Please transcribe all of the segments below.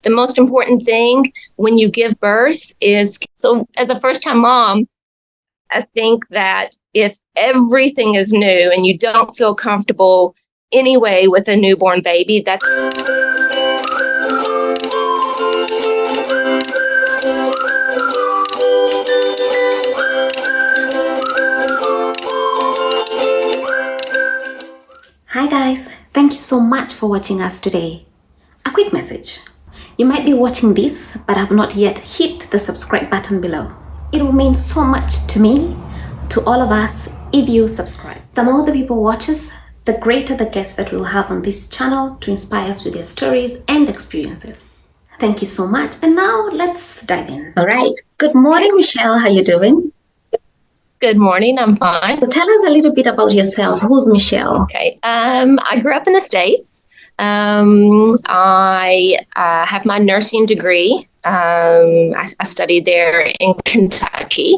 The most important thing when you give birth is, so as a first-time mom, I think that if everything is new and you don't feel comfortable anyway with a newborn baby, that's... Hi guys, thank you so much for watching us today. A quick message. You might be watching this but have not yet hit the subscribe button below. It will mean so much to me, to all of us, if you subscribe. The more the people watch us, the greater the guests that we'll have on this channel to inspire us with their stories and experiences. Thank you so much, and now let's dive in. All right. Good morning, Michelle. How are you doing? Good morning, I'm fine. So tell us a little bit about yourself. Who's Michelle? Okay, I grew up in the States. I have my nursing degree. I studied there in Kentucky,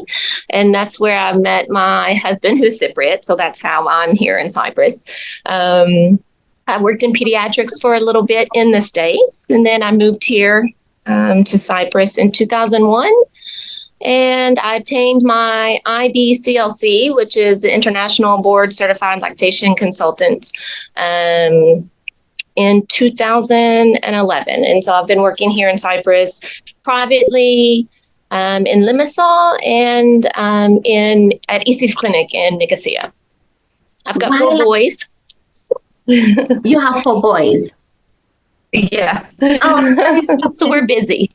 and that's where I met my husband, who's Cypriot, so that's how I'm here in Cyprus. I worked in pediatrics for a little bit in the States, and then I moved here to Cyprus in 2001. And I obtained my IBCLC, which is the International Board Certified Lactation Consultant, in 2011. And so I've been working here in Cyprus privately in Limassol and at EC's clinic in Nicosia. I've got 4 boys. You have 4 boys? Yeah. Oh, so we're busy.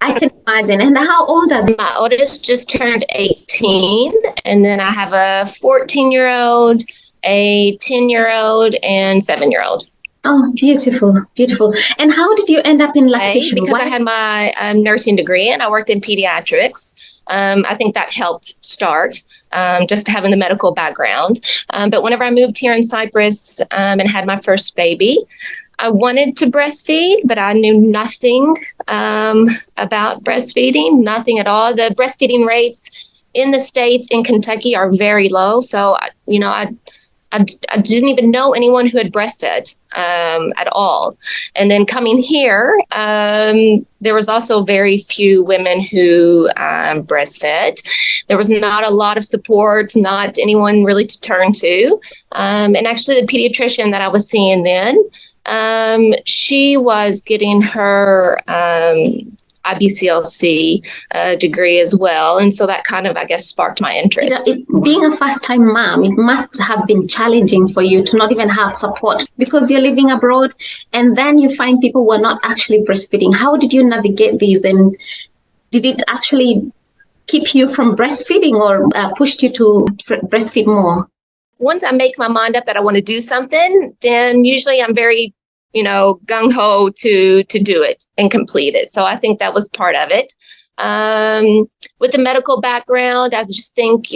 I can imagine. And how old are they? My oldest just turned 18, and then I have a 14-year-old, a 10-year-old, and 7-year-old. Oh, beautiful, beautiful. And how did you end up in lactation? Because I had my nursing degree and I worked in pediatrics. I think that helped start, just having the medical background. But whenever I moved here in Cyprus and had my first baby, I wanted to breastfeed, but I knew nothing about breastfeeding, nothing at all. The breastfeeding rates in the States, in Kentucky, are very low. So, I didn't even know anyone who had breastfed at all. And then coming here, there was also very few women who breastfed. There was not a lot of support, not anyone really to turn to. And actually the pediatrician that I was seeing then, she was getting her IBCLC degree as well. And so that kind of, I guess, sparked my interest. Being a first-time mom, it must have been challenging for you to not even have support because you're living abroad and then you find people who are not actually breastfeeding. How did you navigate these, and did it actually keep you from breastfeeding or pushed you to breastfeed more? Once I make my mind up that I want to do something, then usually I'm very gung-ho to do it and complete it. So I think that was part of it. With the medical background, I just think,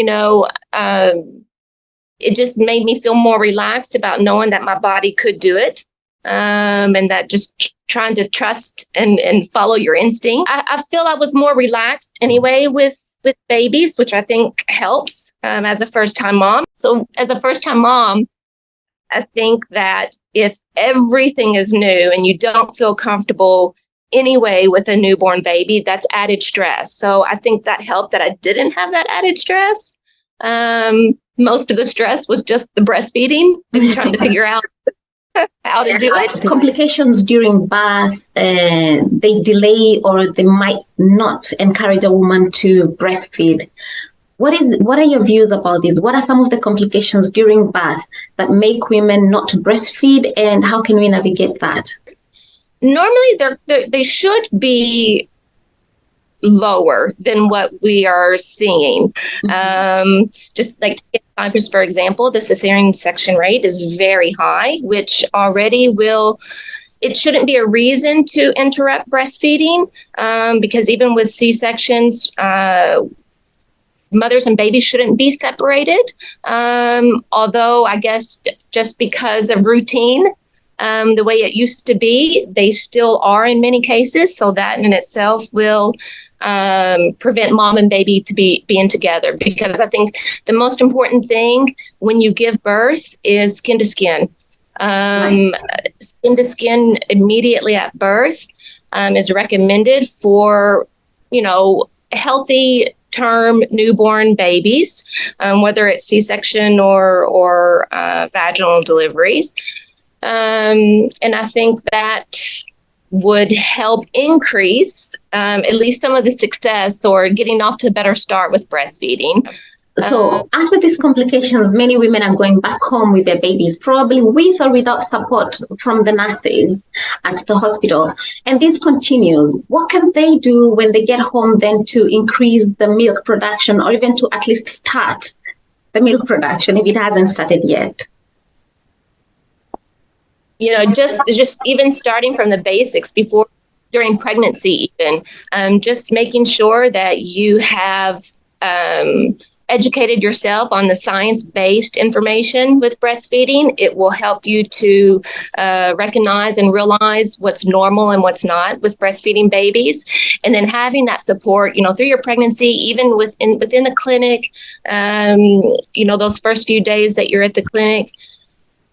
it just made me feel more relaxed about knowing that my body could do it. And that just trying to trust and follow your instinct. I feel I was more relaxed anyway with babies, which I think helps as a first-time mom. So as a first-time mom, I think that if everything is new and you don't feel comfortable anyway with a newborn baby, that's added stress. So I think that helped that I didn't have that added stress. Most of the stress was just the breastfeeding and trying to figure out how to do it. Complications during birth, they delay or they might not encourage a woman to breastfeed. What are your views about this? What are some of the complications during birth that make women not to breastfeed, and how can we navigate that? Normally, they should be lower than what we are seeing. Mm-hmm. Just like in Cyprus, for example, the cesarean section rate is very high, which already it shouldn't be a reason to interrupt breastfeeding, because even with C-sections, mothers and babies shouldn't be separated. Although I guess just because of routine, the way it used to be, they still are in many cases. So that in itself will prevent mom and baby to being together. Because I think the most important thing when you give birth is skin to skin. Skin to skin immediately at birth is recommended for, healthy term newborn babies, whether it's C-section or vaginal deliveries. And I think that would help increase at least some of the success or getting off to a better start with breastfeeding. So after these complications, many women are going back home with their babies, probably with or without support from the nurses at the hospital. And this continues. What can they do when they get home then to increase the milk production, or even to at least start the milk production if it hasn't started yet? Just even starting from the basics during pregnancy, even just making sure that you have educated yourself on the science-based information with breastfeeding. It will help you to recognize and realize what's normal and what's not with breastfeeding babies. And then having that support, through your pregnancy, even within the clinic, those first few days that you're at the clinic,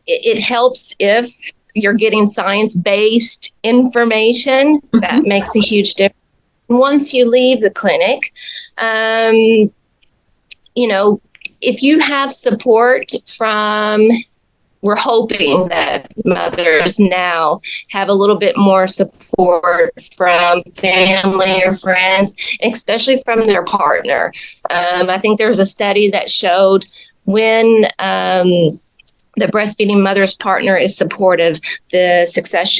it helps if you're getting science-based information. That makes a huge difference. Once you leave the clinic, if you have support we're hoping that mothers now have a little bit more support from family or friends, especially from their partner. I think there's a study that showed when the breastfeeding mother's partner is supportive, the success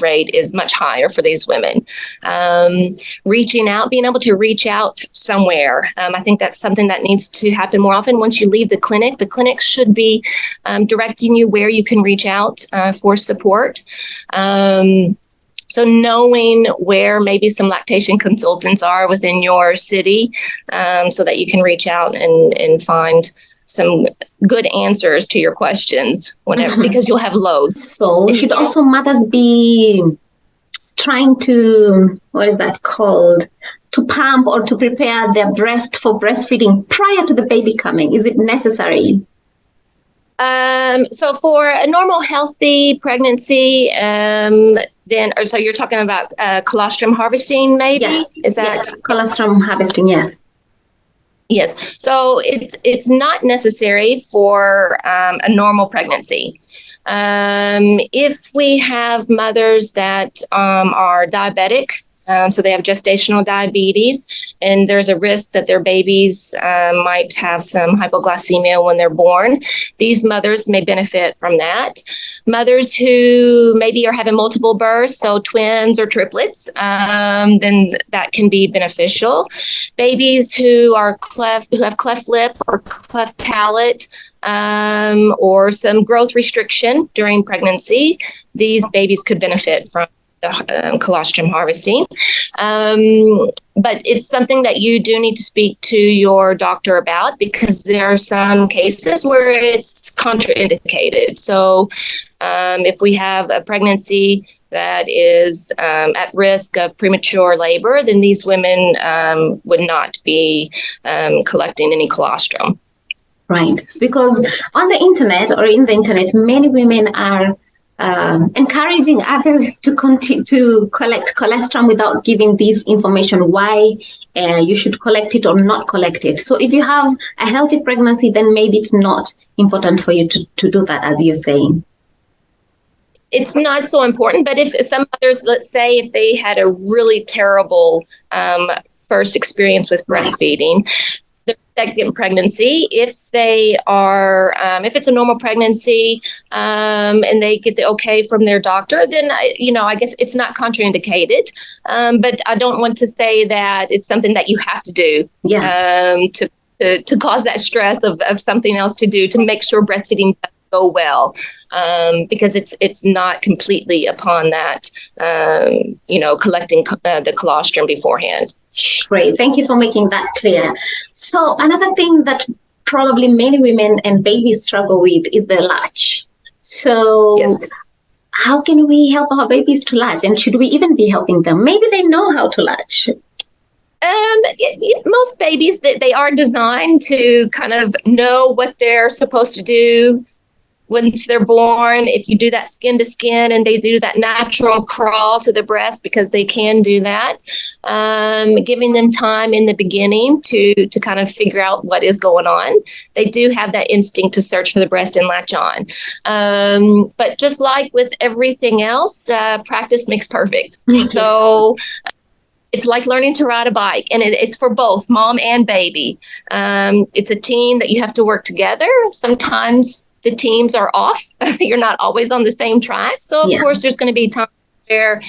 rate is much higher for these women. Reaching out, being able to reach out somewhere. I think that's something that needs to happen more often. Once you leave the clinic should be directing you where you can reach out for support. So knowing where maybe some lactation consultants are within your city, so that you can reach out and find some good answers to your questions whenever, because you'll have loads. So should also mothers be trying to, what is that called, to pump or to prepare their breast for breastfeeding prior to the baby coming? Is it necessary? So for a normal healthy pregnancy, so you're talking about colostrum harvesting, maybe? Yes. Is that yes. Colostrum harvesting? Yes. Yes. So it's not necessary for a normal pregnancy. If we have mothers that are diabetic, so they have gestational diabetes, and there's a risk that their babies might have some hypoglycemia when they're born, these mothers may benefit from that. Mothers who maybe are having multiple births, so twins or triplets, then that can be beneficial. Babies who have cleft lip or cleft palate, or some growth restriction during pregnancy, these babies could benefit from the colostrum harvesting. But it's something that you do need to speak to your doctor about, because there are some cases where it's contraindicated. So if we have a pregnancy that is at risk of premature labor, then these women would not be collecting any colostrum. Right. Because on the internet, many women are encouraging others to continue to collect colostrum without giving this information, why you should collect it or not collect it. So if you have a healthy pregnancy, then maybe it's not important for you to do that, as you're saying. It's not so important, but if some others, let's say if they had a really terrible first experience with breastfeeding, their second pregnancy, if they are, if it's a normal pregnancy and they get the okay from their doctor, then, I guess it's not contraindicated. But I don't want to say that it's something that you have to do to cause that stress of something else to do to make sure breastfeeding does go well. Because it's not completely upon that, collecting the colostrum beforehand. Great. Thank you for making that clear. So another thing that probably many women and babies struggle with is the latch. So yes. How can we help our babies to latch? And should we even be helping them? Maybe they know how to latch. Most babies, they are designed to kind of know what they're supposed to do once they're born, if you do that skin to skin and they do that natural crawl to the breast, because they can do that, giving them time in the beginning to kind of figure out what is going on. They do have that instinct to search for the breast and latch on. But just like with everything else, practice makes perfect. So it's like learning to ride a bike, and it's for both mom and baby. It's a team that you have to work together. Sometimes the teams are off. You're not always on the same track. So, of course, there's going to be times where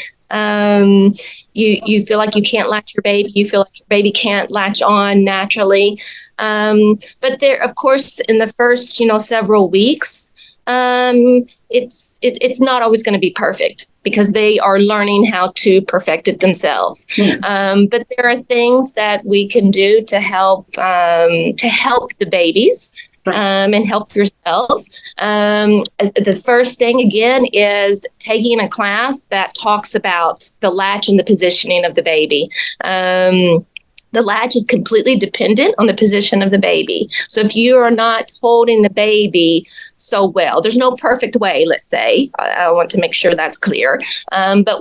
you feel like you can't latch your baby. You feel like your baby can't latch on naturally. But there, of course, in the first, several weeks, it's not always going to be perfect because they are learning how to perfect it themselves. But there are things that we can do to help the babies. And help yourselves. The first thing, again, is taking a class that talks about the latch and the positioning of the baby. The latch is completely dependent on the position of the baby. So if you are not holding the baby so well, there's no perfect way, let's say. I want to make sure that's clear. But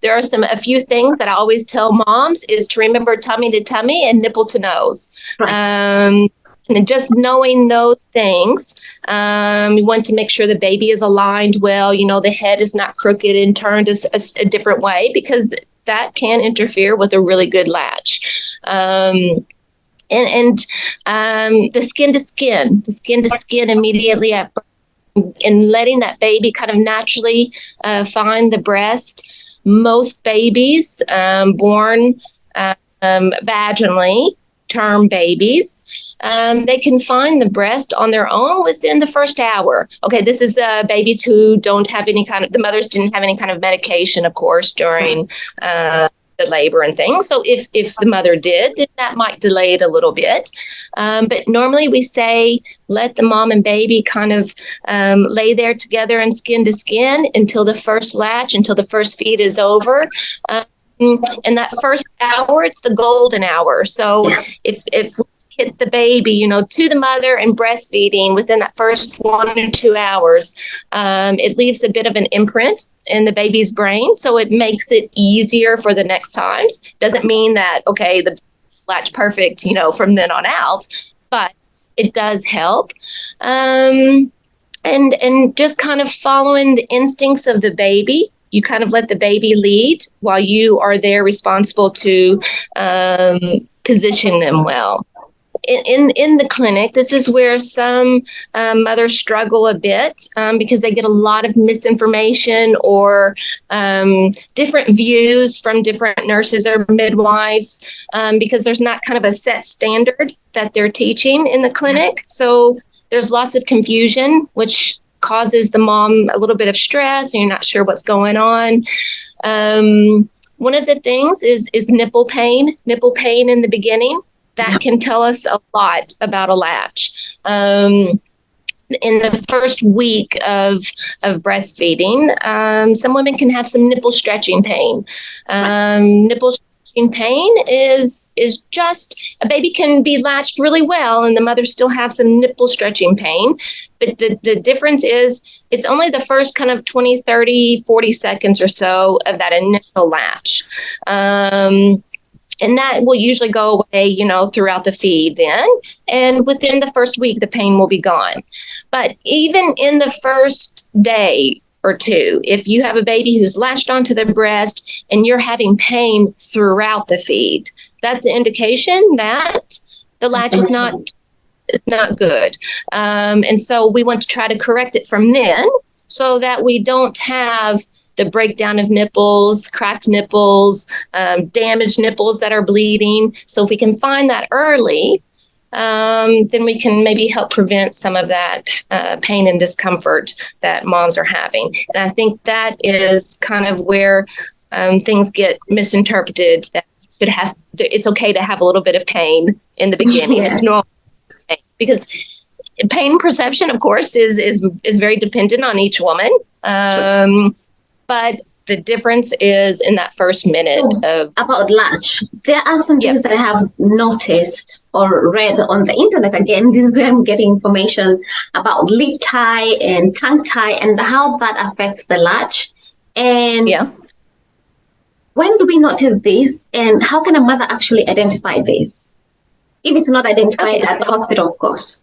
there are a few things that I always tell moms is to remember tummy to tummy and nipple to nose. And just knowing those things, we want to make sure the baby is aligned well. The head is not crooked and turned a different way, because that can interfere with a really good latch. And the skin to skin immediately and letting that baby kind of naturally find the breast. Most babies born vaginally, term babies, they can find the breast on their own within the first hour. Okay, this is babies who don't have the mothers didn't have any kind of medication, of course, during the labor and things. So if the mother did, then that might delay it a little bit. But normally we say, let the mom and baby kind of lay there together and skin to skin until the first latch, until the first feed is over. And that first hour, it's the golden hour. So if we get the baby, to the mother and breastfeeding within that first 1 or 2 hours, it leaves a bit of an imprint in the baby's brain. So it makes it easier for the next times. Doesn't mean that, okay, the latch perfect, from then on out, but it does help. And just kind of following the instincts of the baby. You kind of let the baby lead while you are there responsible to position them well. In the clinic, this is where some mothers struggle a bit because they get a lot of misinformation or different views from different nurses or midwives because there's not kind of a set standard that they're teaching in the clinic. So there's lots of confusion, which causes the mom a little bit of stress and you're not sure what's going on. One of the things is nipple pain in the beginning. That can tell us a lot about a latch. In the first week of breastfeeding, some women can have some nipple stretching pain. Nipple stretching pain is just, a baby can be latched really well and the mother still have some nipple stretching pain. But the difference is it's only the first kind of 20, 30, 40 seconds or so of that initial latch. And that will usually go away, throughout the feed then. And within the first week, the pain will be gone. But even in the first day or two, if you have a baby who's latched onto the breast and you're having pain throughout the feed, that's an indication that the latch is not good. And so we want to try to correct it from then so that we don't have the breakdown of nipples, cracked nipples, damaged nipples that are bleeding. So if we can find that early, then we can maybe help prevent some of that pain and discomfort that moms are having. And I think that is kind of where things get misinterpreted, that it's okay to have a little bit of pain in the beginning. It's normal, because pain perception, of course, is very dependent on each woman. But the difference is in that first minute of about Latch. There are some things that I have noticed or read on the internet. Again, this is where I'm getting information about lip tie and tongue tie and how that affects the latch. And when do we notice this, and how can a mother actually identify this if it's not identified at the hospital, of course?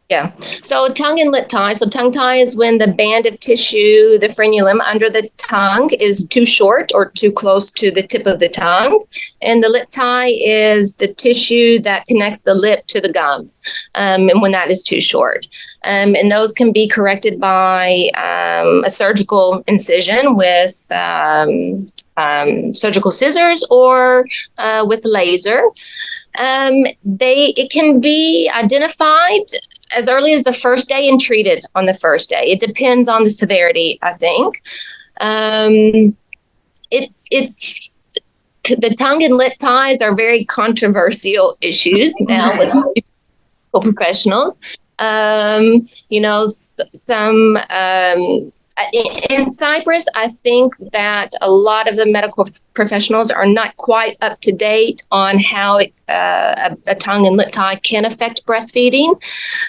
Yeah. So tongue and lip tie. So tongue tie is when the band of tissue, the frenulum under the tongue, is too short or too close to the tip of the tongue. And the lip tie is the tissue that connects the lip to the gums, and when that is too short. And those can be corrected by a surgical incision with surgical scissors or with laser. It can be identified as early as the first day and treated on the first day. It depends on the severity, I think. It's the tongue and lip ties are very controversial issues now with medical professionals. In Cyprus, I think that a lot of the medical professionals are not quite up to date on how a tongue and lip tie can affect breastfeeding.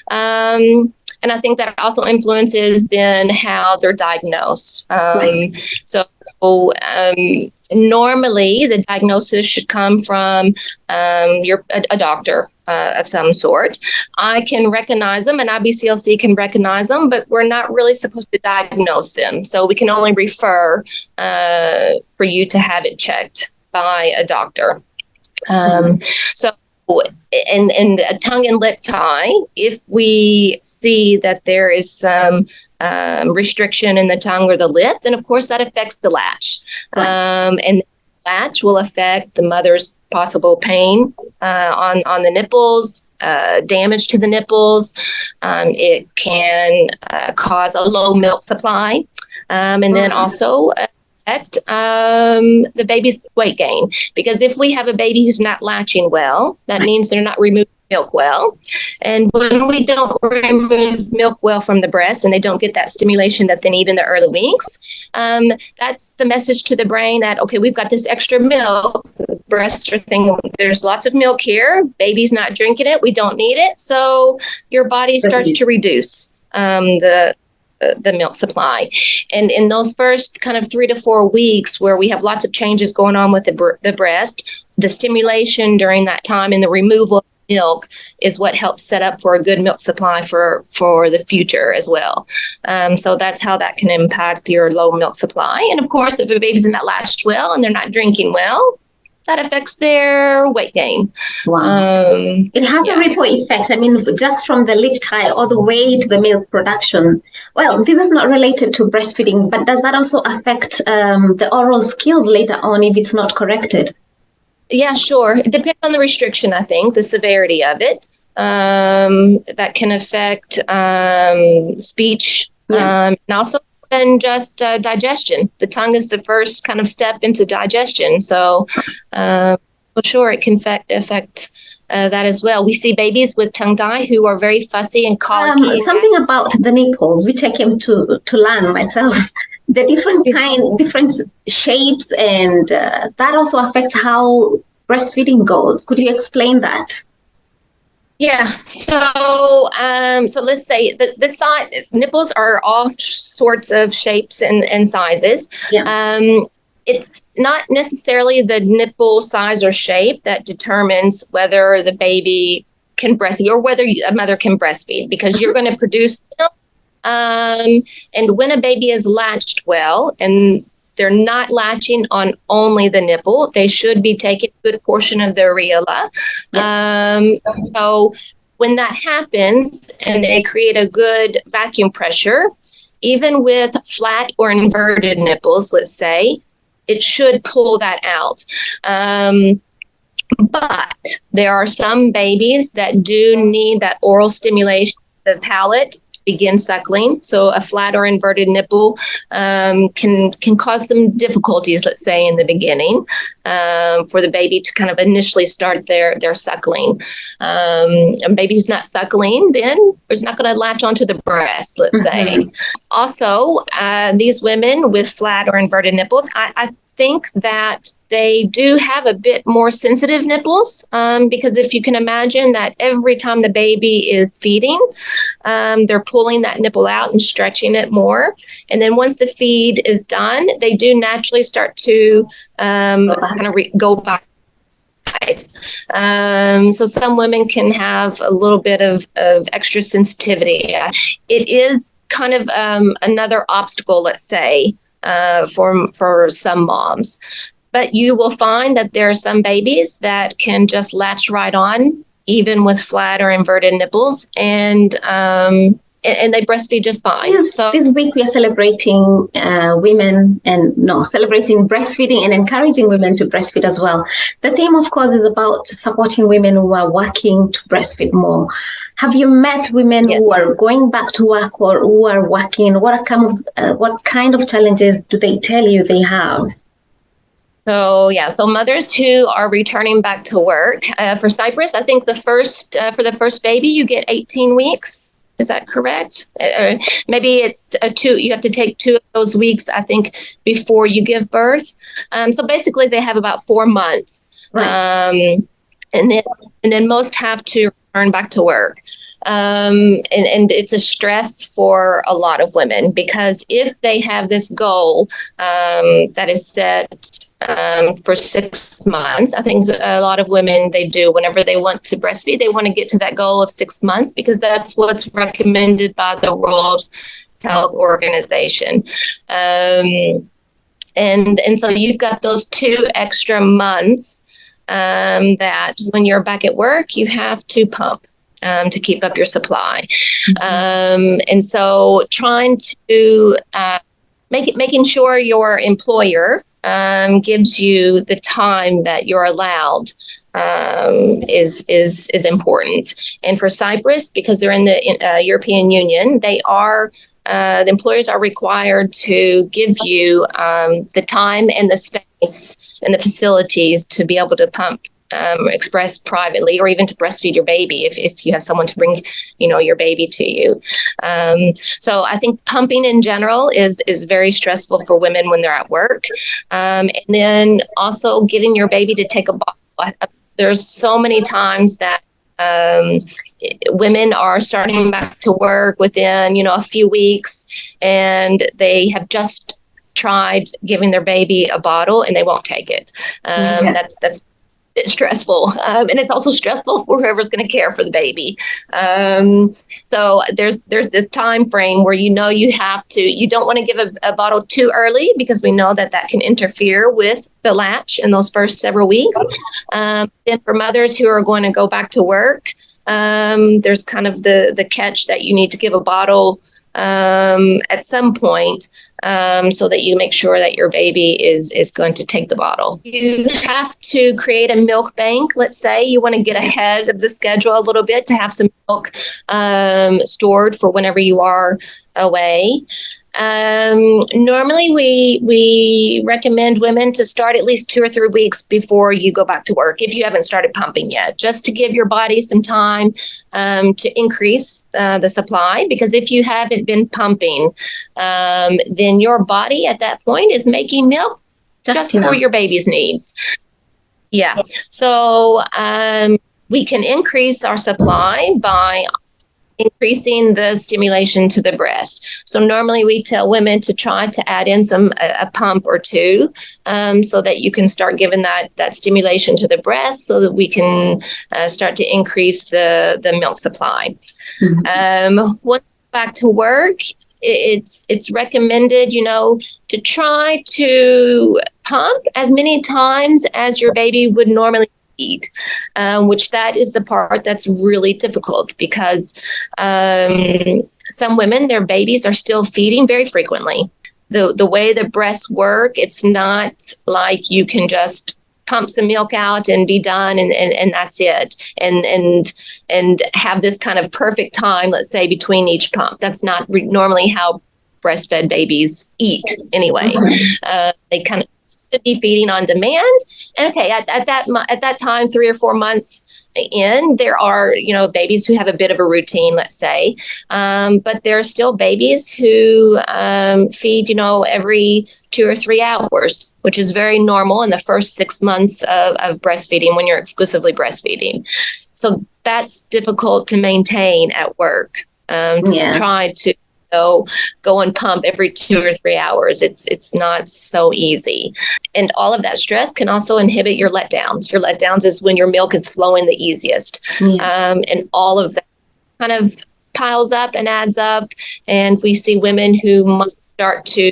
And I think that also influences then how they're diagnosed. Normally, the diagnosis should come from a doctor of some sort. I can recognize them, and IBCLC can recognize them, but we're not really supposed to diagnose them. So we can only refer for you to have it checked by a doctor. In a tongue and lip tie, if we see that there is some restriction in the tongue or the lip, then of course that affects the latch. And the latch will affect the mother's possible pain on the nipples, damage to the nipples. It can cause a low milk supply, and then also affect the baby's weight gain. Because if we have a baby who's not latching well, that means they're not removing milk well. And when we don't remove milk well from the breast and they don't get that stimulation that they need in the early weeks, that's the message to the brain that, okay, we've got this extra milk. The breasts are thinking, there's lots of milk here. Baby's not drinking it. We don't need it. So your body starts to reduce the milk supply. And in those first kind of 3 to 4 weeks where we have lots of changes going on with the breast, the stimulation during that time and the removal of milk is what helps set up for a good milk supply for the future as well. So that's how that can impact your low milk supply. And of course, if a baby's not latched well and they're not drinking well, that affects their weight gain. Wow. It has a ripple effect. I mean, just from the lip tie all the way to the milk production. Well, this is not related to breastfeeding, but does that also affect the oral skills later on if it's not corrected? Yeah, sure. It depends on the restriction, I think, the severity of it. That can affect speech and also and just digestion. The tongue is the first kind of step into digestion. So, sure, it can affect that as well. We see babies with tongue tie who are very fussy and colicky. Something about the nipples, which I came to learn myself. The different shapes, and that also affects how breastfeeding goes. Could you explain that? Yeah. So let's say the size nipples are all sorts of shapes and sizes. Yeah. It's not necessarily the nipple size or shape that determines whether the baby can breastfeed or whether a mother can breastfeed, because you're going to produce milk. And when a baby is latched well and they're not latching on only the nipple, they should be taking a good portion of the areola. So when that happens and they create a good vacuum pressure, even with flat or inverted nipples, let's say, it should pull that out. But there are some babies that do need that oral stimulation of the palate begin suckling. So a flat or inverted nipple can cause some difficulties, let's say, in the beginning for the baby to kind of initially start their suckling. A baby who's not suckling then is not going to latch onto the breast, let's say. Also, these women with flat or inverted nipples, I think that they do have a bit more sensitive nipples because if you can imagine that every time the baby is feeding, they're pulling that nipple out and stretching it more. And then once the feed is done, they do naturally start to go back. So some women can have a little bit of extra sensitivity. It is kind of another obstacle, let's say, for some moms. But you will find that there are some babies that can just latch right on, even with flat or inverted nipples, and they breastfeed just fine. So this week we are celebrating celebrating breastfeeding and encouraging women to breastfeed as well. The theme, of course, is about supporting women who are working to breastfeed more. Have you met women who are going back to work or who are working? What kind of challenges do they tell you they have? So mothers who are returning back to work for Cyprus, I think for the first baby you get 18 weeks. Is that correct? Or maybe it's you have to take 2 of those weeks, I think, before you give birth. So basically they have about 4 months. Right. And then most have to return back to work. And it's a stress for a lot of women because if they have this goal that is set for 6 months, I think a lot of women, they do whenever they want to breastfeed, they want to get to that goal of 6 months because that's what's recommended by the World Health Organization. And so you've got those 2 extra months that when you're back at work, you have to pump to keep up your supply. And so trying to making sure your employer gives you the time that you're allowed is important. And for Cyprus, because they're in the European Union, the employers are required to give you the time and the space and the facilities to be able to pump express privately or even to breastfeed your baby if you have someone to bring your baby to you. So I think pumping in general is very stressful for women when they're at work, and then also getting your baby to take a bottle. There's so many times that women are starting back to work within a few weeks and they have just tried giving their baby a bottle and they won't take it. That's stressful, and it's also stressful for whoever's going to care for the baby. So there's this time frame where you don't want to give a bottle too early because we know that can interfere with the latch in those first several weeks. Then for mothers who are going to go back to work, there's kind of the catch that you need to give a bottle at some point. So that you make sure that your baby is going to take the bottle. You have to create a milk bank. Let's say you want to get ahead of the schedule a little bit to have some milk stored for whenever you are away. Normally we recommend women to start at least 2 or 3 weeks before you go back to work if you haven't started pumping yet, just to give your body some time to increase the supply, because if you haven't been pumping, then your body at that point is making milk just for your baby's needs. Yeah. So we can increase our supply by increasing the stimulation to the breast. So normally we tell women to try to add in a pump or 2 so that you can start giving that stimulation to the breast so that we can start to increase the milk supply. Once back to work, it's recommended, to try to pump as many times as your baby would normally eat, which that is the part that's really difficult because some women, their babies are still feeding very frequently. The way the breasts work, it's not like you can just pump some milk out and be done, and that's it. And have this kind of perfect time, let's say, between each pump. That's not normally how breastfed babies eat anyway. They kind of should be feeding on demand. And okay, at that time, 3 or 4 months in, there are, babies who have a bit of a routine, let's say, but there are still babies who feed, every 2 or 3 hours, which is very normal in the first 6 months of breastfeeding when you're exclusively breastfeeding. So that's difficult to maintain at work. Try to go and pump every 2 or 3 hours. It's not so easy. And all of that stress can also inhibit your letdowns. Your letdowns is when your milk is flowing the easiest. And all of that kind of piles up and adds up. And we see women who might start to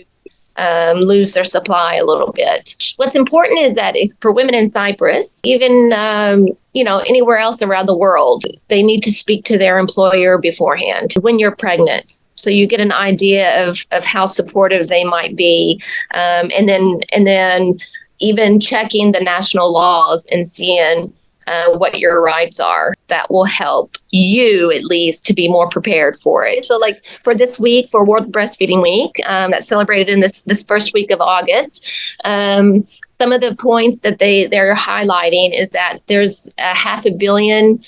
lose their supply a little bit. What's important is that for women in Cyprus, even anywhere else around the world, they need to speak to their employer beforehand when you're pregnant. So you get an idea of how supportive they might be, and then even checking the national laws and seeing what your rights are. That will help you at least to be more prepared for it. So like for this week, for World Breastfeeding Week, that's celebrated in this first week of August, some of the points that they're highlighting is that there's 500 million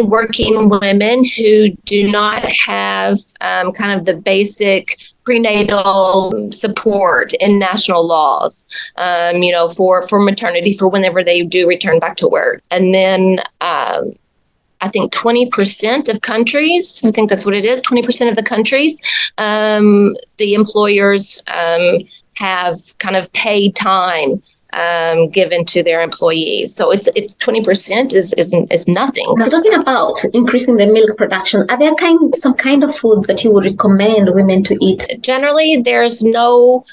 working women who do not have kind of the basic prenatal support in national laws, for maternity, for whenever they do return back to work. And then I think 20% of countries, I think that's what it is, 20% of the countries, the employers have kind of paid time given to their employees. So it's 20% is nothing. Now, talking about increasing the milk production, are there some kind of foods that you would recommend women to eat? Generally, there's no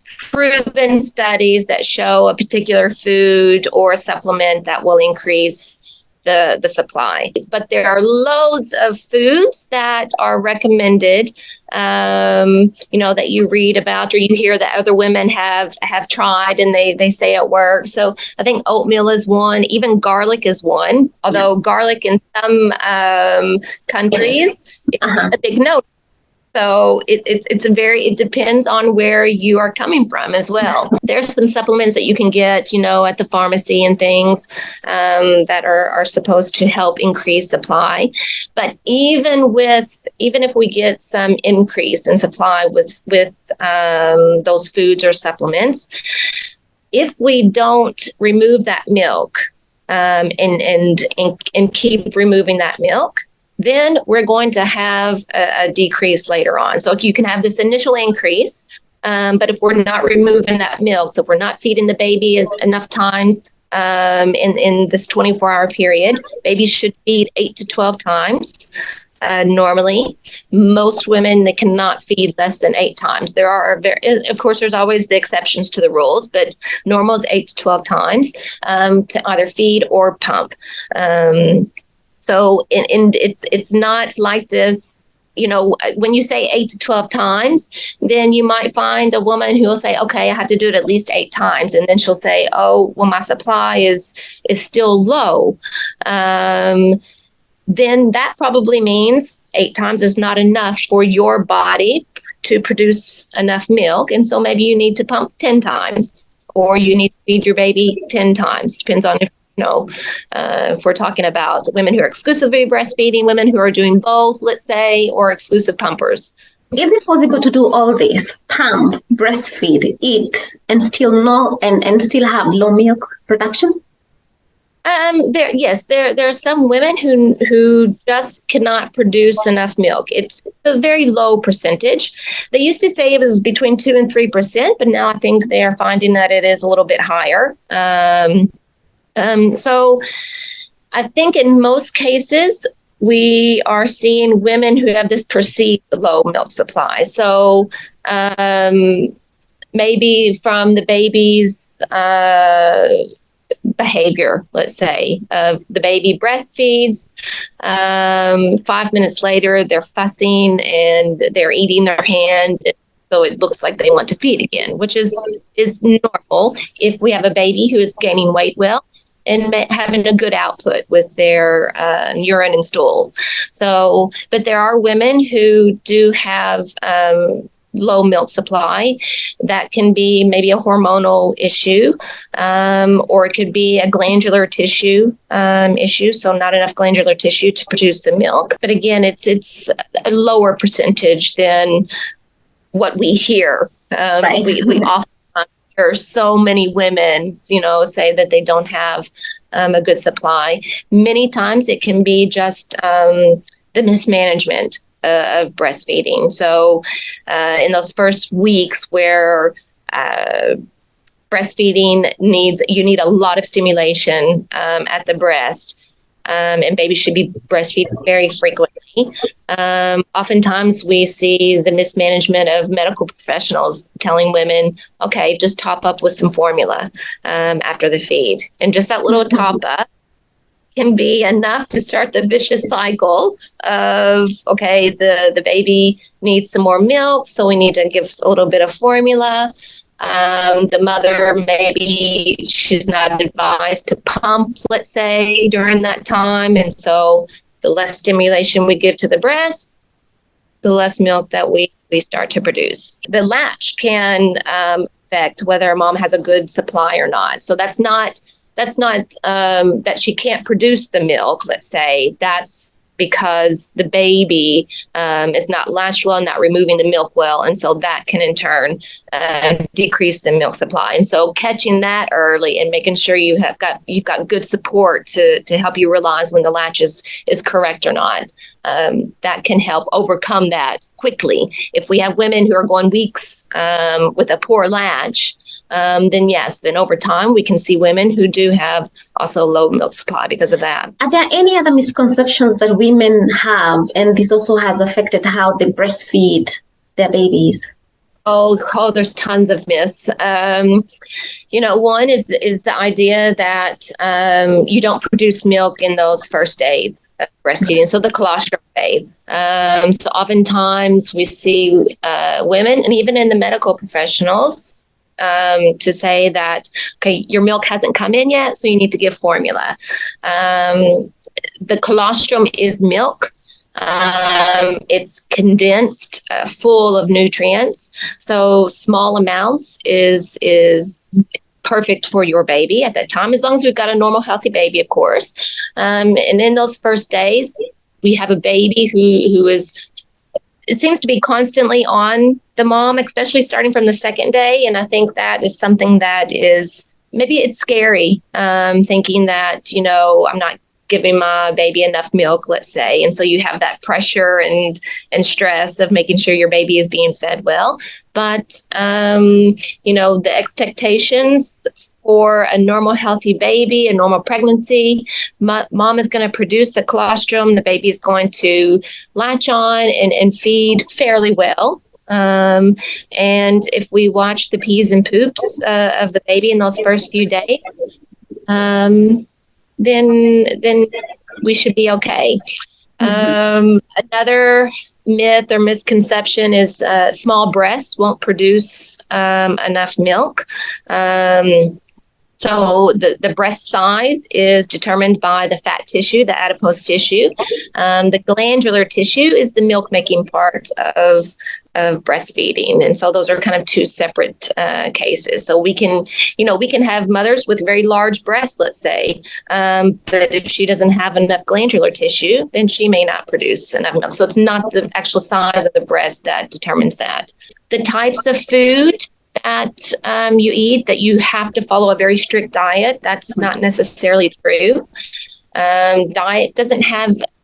proven studies that show a particular food or supplement that will increase the supply. But there are loads of foods that are recommended, that you read about or you hear that other women have tried and they say it works. So I think oatmeal is one, even garlic is one, although garlic in some countries is a big no. So it depends on where you are coming from as well. There's some supplements that you can get, at the pharmacy and things that are supposed to help increase supply. But even if we get some increase in supply with those foods or supplements, if we don't remove that milk and keep removing that milk, then we're going to have a decrease later on. So you can have this initial increase, but if we're not removing that milk, so if we're not feeding the baby enough times in this 24-hour period, babies should feed 8 to 12 times. Normally, most women, they cannot feed less than 8 times. Of course, there's always the exceptions to the rules, but normal is 8 to 12 times to either feed or pump. So it's not like this, when you say 8 to 12 times, then you might find a woman who will say, okay, I have to do it at least 8 times. And then she'll say, oh, well, my supply is still low. Then that probably means 8 times is not enough for your body to produce enough milk. And so maybe you need to pump 10 times or you need to feed your baby 10 times. Depends on if we're talking about women who are exclusively breastfeeding, women who are doing both, let's say, or exclusive pumpers. Is it possible to do all this, pump, breastfeed, eat, and still still have low milk production? There are some women who just cannot produce enough milk. It's a very low percentage. They used to say it was between 2 and 3%, but now I think they are finding that it is a little bit higher. So I think in most cases, we are seeing women who have this perceived low milk supply. So maybe from the baby's behavior, let's say, the baby breastfeeds, 5 minutes later, they're fussing and they're eating their hand. So it looks like they want to feed again, which is normal if we have a baby who is gaining weight well and having a good output with their urine and stool. So, but there are women who do have low milk supply. That can be maybe a hormonal issue, or it could be a glandular tissue issue. So not enough glandular tissue to produce the milk. But again, it's a lower percentage than what we hear. Right. We often hear so many women, say that they don't have a good supply. Many times it can be just the mismanagement of breastfeeding. So in those first weeks where breastfeeding you need a lot of stimulation at the breast. And babies should be breastfeeding very frequently. Oftentimes we see the mismanagement of medical professionals telling women, okay, just top up with some formula after the feed. And just that little top up can be enough to start the vicious cycle of, okay, the baby needs some more milk, so we need to give a little bit of formula. The mother, maybe she's not advised to pump, let's say, during that time. And so the less stimulation we give to the breast, the less milk that we start to produce. The latch can affect whether a mom has a good supply or not. So that's not that she can't produce the milk, let's say. That's because the baby is not latched well, not removing the milk well. And so that can in turn decrease the milk supply. And so catching that early and making sure you've got good support to help you realize when the latch is correct or not. That can help overcome that quickly. If we have women who are going weeks with a poor latch, then over time we can see women who do have also low milk supply because of that. Are there any other misconceptions that women have, and this also has affected how they breastfeed their babies? Oh, there's tons of myths. One is the idea that you don't produce milk in those first days of breastfeeding, so the colostrum phase. So oftentimes we see women, and even in the medical professionals, to say that, okay, your milk hasn't come in yet, so you need to give formula. The colostrum is milk. It's condensed, full of nutrients. So small amounts is perfect for your baby at that time, as long as we've got a normal, healthy baby, of course. And in those first days, we have a baby who it seems to be constantly on the mom, especially starting from the second day. And I think that is something that maybe it's scary, thinking that, I'm not giving my baby enough milk, let's say. And so you have that pressure and stress of making sure your baby is being fed well. But, the expectations for a normal, healthy baby, a normal pregnancy, mom is going to produce the colostrum. The baby is going to latch on and feed fairly well. And if we watch the pees and poops of the baby in those first few days, then we should be okay. Another myth or misconception is small breasts won't produce enough milk. So the breast size is determined by the fat tissue, the adipose tissue. The glandular tissue is the milk-making part of breastfeeding. And so those are kind of two separate cases. So we can have mothers with very large breasts, let's say, but if she doesn't have enough glandular tissue, then she may not produce enough milk. So it's not the actual size of the breast that determines that. The types of food that you eat, that you have to follow a very strict diet, that's not necessarily true. Diet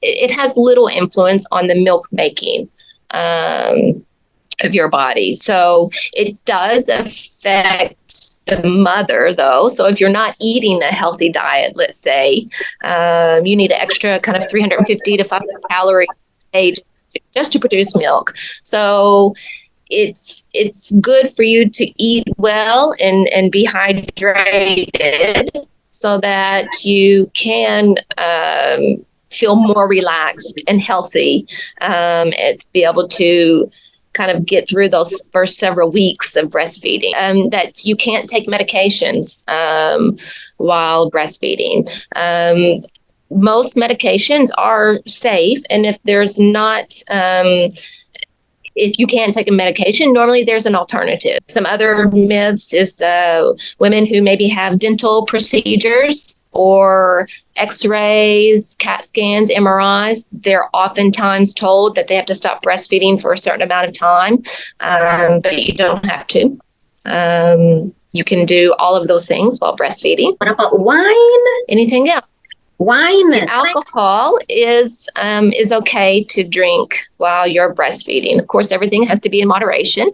it has little influence on the milk making of your body. So it does affect the mother, though. So if you're not eating a healthy diet, let's say, you need an extra kind of 350 to 500 calories a day just to produce milk. So it's good for you to eat well and be hydrated so that you can feel more relaxed and healthy, and be able to kind of get through those first several weeks of breastfeeding. That you can't take medications while breastfeeding. Most medications are safe, and if there's not, if you can't take a medication, normally there's an alternative. Some other myths is the women who maybe have dental procedures or x-rays, CAT scans, MRIs, they're oftentimes told that they have to stop breastfeeding for a certain amount of time, but you don't have to. You can do all of those things while breastfeeding. What about wine? Anything else? Wine. Alcohol is okay to drink while you're breastfeeding. Of course, everything has to be in moderation.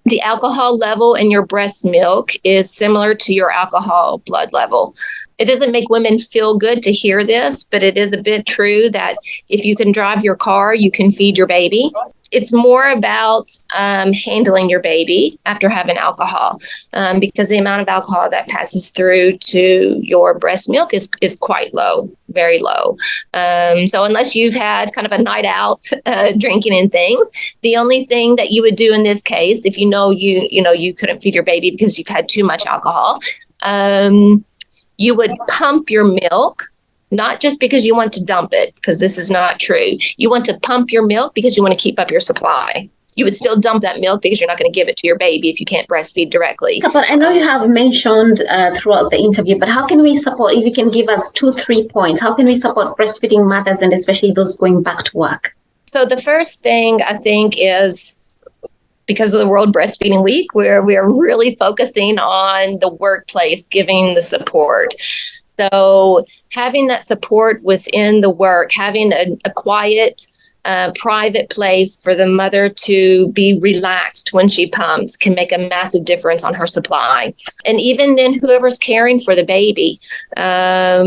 The alcohol level in your breast milk is similar to your alcohol blood level. It doesn't make women feel good to hear this, but it is a bit true that if you can drive your car, you can feed your baby. It's more about handling your baby after having alcohol, because the amount of alcohol that passes through to your breast milk is quite low, very low. So unless you've had kind of a night out drinking and things, the only thing that you would do in this case, if you couldn't feed your baby because you've had too much alcohol, you would pump your milk. Not just because you want to dump it, because this is not true. You want to pump your milk because you want to keep up your supply. You would still dump that milk because you're not going to give it to your baby if you can't breastfeed directly. But I know you have mentioned throughout the interview, but how can we support, if you can give us 2-3 points, how can we support breastfeeding mothers and especially those going back to work? So the first thing I think is, because of the World Breastfeeding Week, where we are really focusing on the workplace, giving the support. So having that support within the work, having a quiet, private place for the mother to be relaxed when she pumps can make a massive difference on her supply. And even then, whoever's caring for the baby, I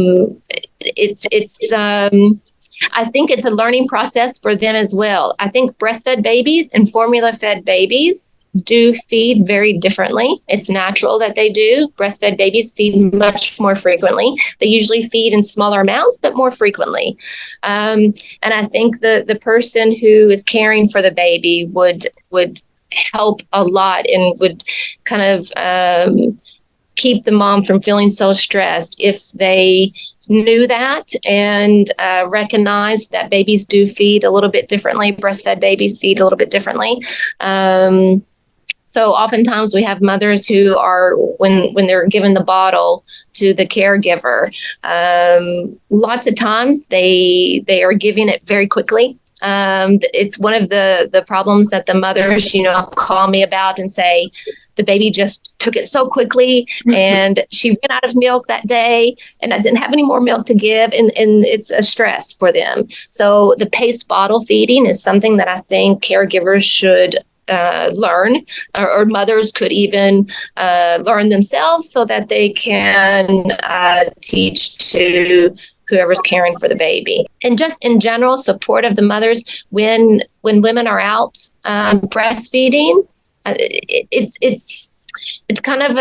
think it's a learning process for them as well. I think breastfed babies and formula-fed babies do feed very differently. It's natural that they do. Breastfed babies feed much more frequently. They usually feed in smaller amounts, but more frequently. And I think the person who is caring for the baby would help a lot and would kind of keep the mom from feeling so stressed if they knew that and recognized that babies do feed a little bit differently. Breastfed babies feed a little bit differently. So oftentimes we have mothers who are, when they're given the bottle to the caregiver, lots of times they are giving it very quickly. It's one of the problems that the mothers, call me about and say, the baby just took it so quickly and she ran out of milk that day and I didn't have any more milk to give. And it's a stress for them. So the paced bottle feeding is something that I think caregivers should learn, or mothers could even learn themselves so that they can teach to whoever's caring for the baby. And just in general, support of the mothers when women are out breastfeeding. It's kind of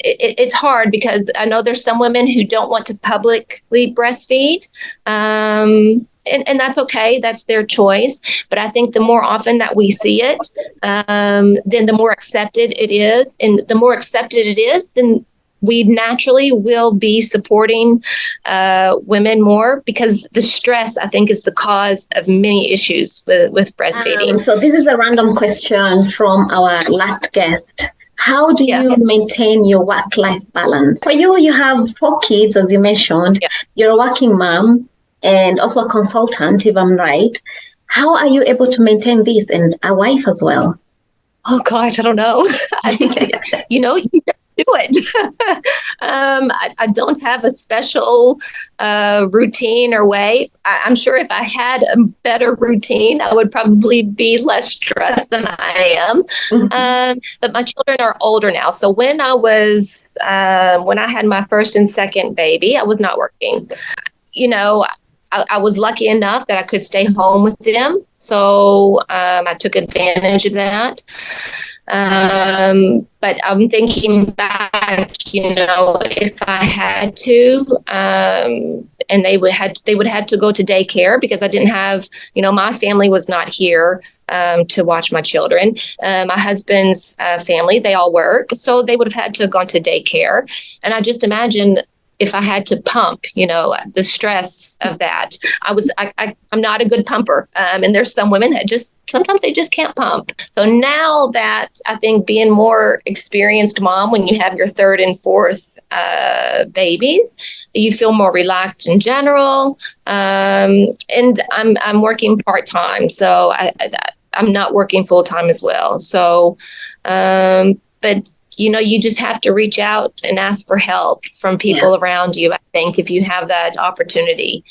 it's hard because I know there's some women who don't want to publicly breastfeed. And that's okay. That's their choice. But I think the more often that we see it, then the more accepted it is. And the more accepted it is, then we naturally will be supporting women more, because the stress, I think, is the cause of many issues with breastfeeding. So this is a random question from our last guest. How do you maintain your work-life balance? For you, you have 4 kids, as you mentioned. Yeah. You're a working mom and also a consultant, if I'm right. How are you able to maintain this, and a wife as well? Oh, gosh, I don't know. I think, you do it. I don't have a special routine or way. I'm sure if I had a better routine, I would probably be less stressed than I am. Mm-hmm. But my children are older now. So when I had my first and second baby, I was not working. I was lucky enough that I could stay home with them. So I took advantage of that. But I'm thinking back, if I had to, and they would have to go to daycare because I didn't have, my family was not here to watch my children. My husband's family, they all work, so they would have had to have gone to daycare. And I just imagine if I had to pump, the stress of that. I'm not a good pumper. And there's some women that sometimes they just can't pump. So now that I think being more experienced mom, when you have your third and fourth babies, you feel more relaxed in general. And I'm working part-time, so I'm not working full-time as well. So, but you just have to reach out and ask for help from people around you, I think, if you have that opportunity.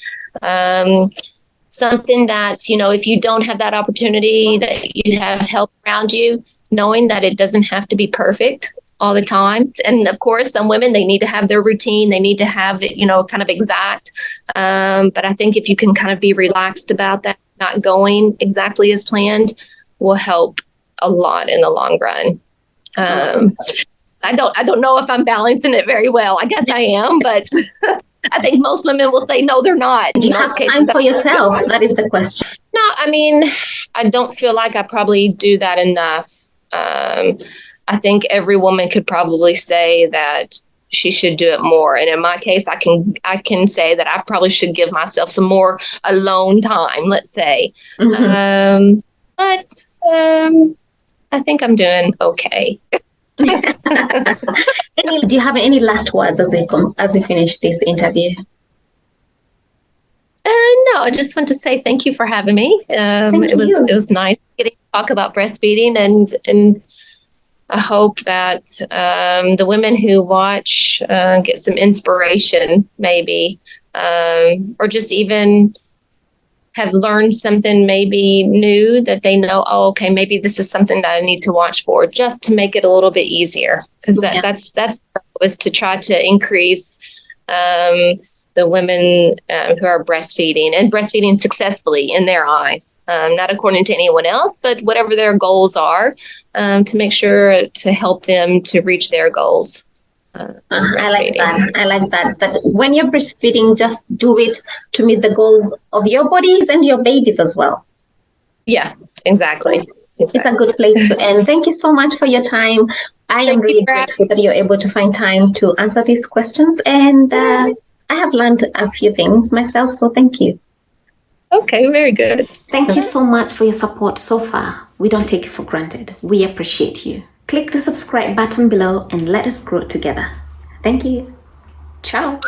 Something that, if you don't have that opportunity, that you have help around you, knowing that it doesn't have to be perfect all the time. And of course, some women, they need to have their routine. They need to have it, kind of exact. But I think if you can kind of be relaxed about that, not going exactly as planned, will help a lot in the long run. I don't know if I'm balancing it very well. I guess I am, but I think most women will say, no, they're not. Do you have time for yourself? That is the question. No, I mean, I don't feel like I probably do that enough. I think every woman could probably say that she should do it more. And in my case, I can say that I probably should give myself some more alone time, let's say. Mm-hmm. But I think I'm doing okay. Do you have any last words as we finish this interview? No, I just want to say thank you for having me. It was nice getting to talk about breastfeeding, and I hope that the women who watch get some inspiration, maybe, or just even have learned something maybe new that they know, oh, okay, maybe this is something that I need to watch for, just to make it a little bit easier. Because that's the goal, is to try to increase the women who are breastfeeding and breastfeeding successfully in their eyes, not according to anyone else, but whatever their goals are, to make sure to help them to reach their goals. I like that. That when you're breastfeeding, just do it to meet the goals of your bodies and your babies as well. Yeah, exactly. It's a good place to end. Thank you so much for your time. I am really grateful that you're able to find time to answer these questions. And I have learned a few things myself, so thank you. Okay, very good. Thank you so much for your support so far. We don't take it for granted. We appreciate you. Click the subscribe button below and let us grow together. Thank you. Ciao.